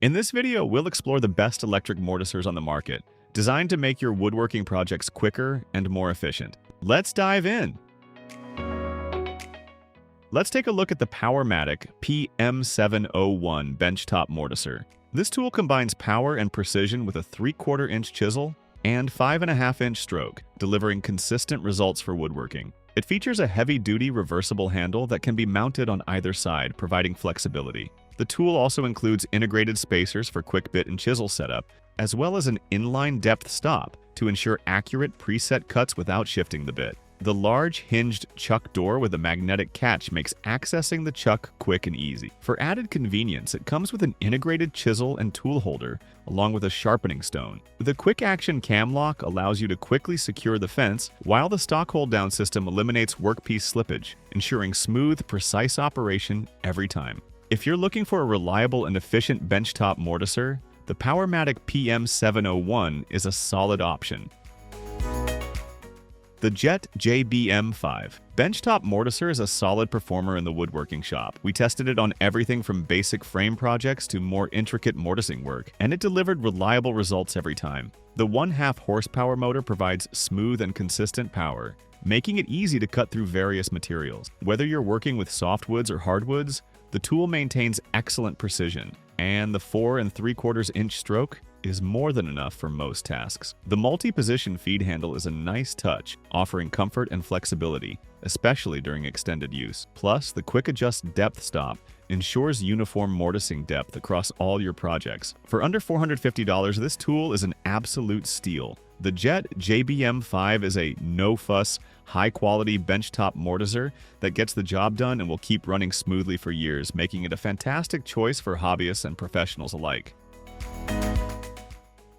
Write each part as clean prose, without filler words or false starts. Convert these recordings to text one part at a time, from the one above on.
In this video, we'll explore the best electric mortisers on the market, designed to make your woodworking projects quicker and more efficient. Let's dive in! Let's take a look at the POWERMATIC PM701 benchtop mortiser. This tool combines power and precision with a 3/4 inch chisel and 5.5 inch stroke, delivering consistent results for woodworking. It features a heavy-duty reversible handle that can be mounted on either side, providing flexibility. The tool also includes integrated spacers for quick bit and chisel setup, as well as an inline depth stop to ensure accurate preset cuts without shifting the bit. The large hinged chuck door with a magnetic catch makes accessing the chuck quick and easy. For added convenience, it comes with an integrated chisel and tool holder, along with a sharpening stone. The quick action cam lock allows you to quickly secure the fence, while the stock hold down system eliminates workpiece slippage, ensuring smooth, precise operation every time. If you're looking for a reliable and efficient benchtop mortiser, the POWERMATIC PM701 is a solid option. The Jet JBM5 benchtop mortiser is a solid performer in the woodworking shop. We tested it on everything from basic frame projects to more intricate mortising work, and it delivered reliable results every time. The 1/2 horsepower motor provides smooth and consistent power, making it easy to cut through various materials. Whether you're working with softwoods or hardwoods, the tool maintains excellent precision, and the 4 3/4 inch stroke is more than enough for most tasks. The multi-position feed handle is a nice touch, offering comfort and flexibility, especially during extended use. Plus, the quick adjust depth stop ensures uniform mortising depth across all your projects. For under $450, this tool is an absolute steal. The Jet JBM5 is a no-fuss, high-quality benchtop mortiser that gets the job done and will keep running smoothly for years, making it a fantastic choice for hobbyists and professionals alike.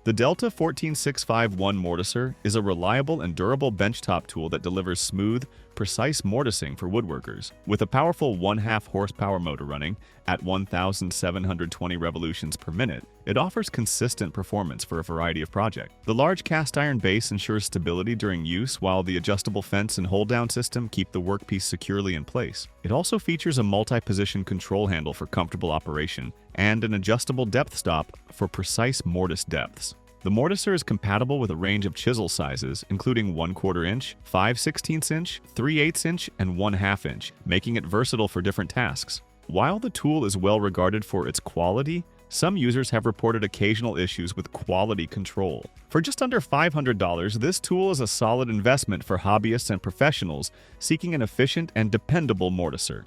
The Delta 14651 mortiser is a reliable and durable benchtop tool that delivers smooth, precise mortising for woodworkers. With a powerful 1/2 horsepower motor running at 1,720 revolutions per minute, it offers consistent performance for a variety of projects. The large cast iron base ensures stability during use, while the adjustable fence and hold-down system keep the workpiece securely in place. It also features a multi-position control handle for comfortable operation and an adjustable depth stop for precise mortise depths. The mortiser is compatible with a range of chisel sizes, including 1/4 inch, 5/16 inch, 3/8 inch, and 1/2 inch, making it versatile for different tasks. While the tool is well regarded for its quality, some users have reported occasional issues with quality control. For just under $500, this tool is a solid investment for hobbyists and professionals seeking an efficient and dependable mortiser.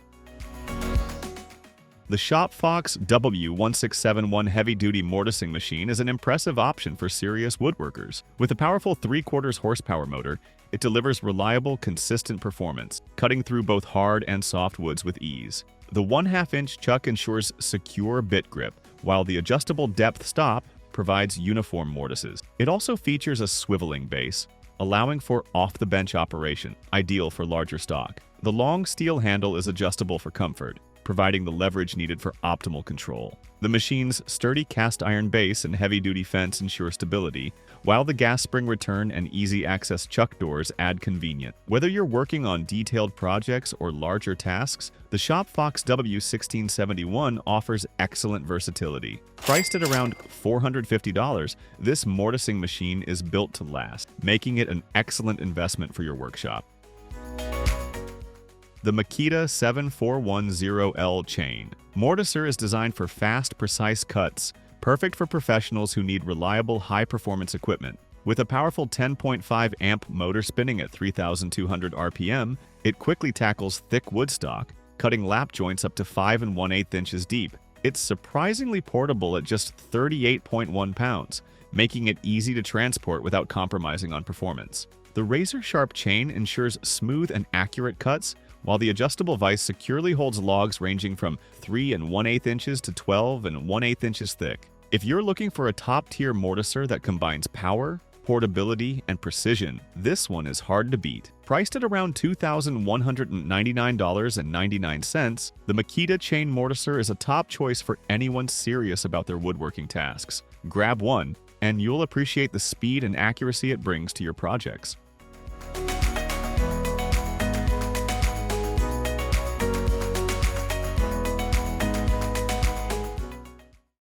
The ShopFox W1671 heavy-duty mortising machine is an impressive option for serious woodworkers. With a powerful 3/4 horsepower motor, it delivers reliable, consistent performance, cutting through both hard and soft woods with ease. The 1/2 inch chuck ensures secure bit grip, while the adjustable depth stop provides uniform mortises. It also features a swiveling base, allowing for off-the-bench operation, ideal for larger stock. The long steel handle is adjustable for comfort, providing the leverage needed for optimal control. The machine's sturdy cast iron base and heavy-duty fence ensure stability, while the gas spring return and easy-access chuck doors add convenience. Whether you're working on detailed projects or larger tasks, the ShopFox W1671 offers excellent versatility. Priced at around $450, this mortising machine is built to last, making it an excellent investment for your workshop. The MAKITA 7410L chain mortiser is designed for fast, precise cuts, perfect for professionals who need reliable, high-performance equipment. With a powerful 10.5 amp motor spinning at 3,200 RPM, it quickly tackles thick wood stock, cutting lap joints up to 5 1/8 inches deep. It's surprisingly portable at just 38.1 pounds, making it easy to transport without compromising on performance. The razor-sharp chain ensures smooth and accurate cuts, while the adjustable vise securely holds logs ranging from 3 1/8 inches to 12 1/8 inches thick. If you're looking for a top-tier mortiser that combines power, portability, and precision, this one is hard to beat. Priced at around $2,199.99, the MAKITA chain mortiser is a top choice for anyone serious about their woodworking tasks. Grab one, and you'll appreciate the speed and accuracy it brings to your projects.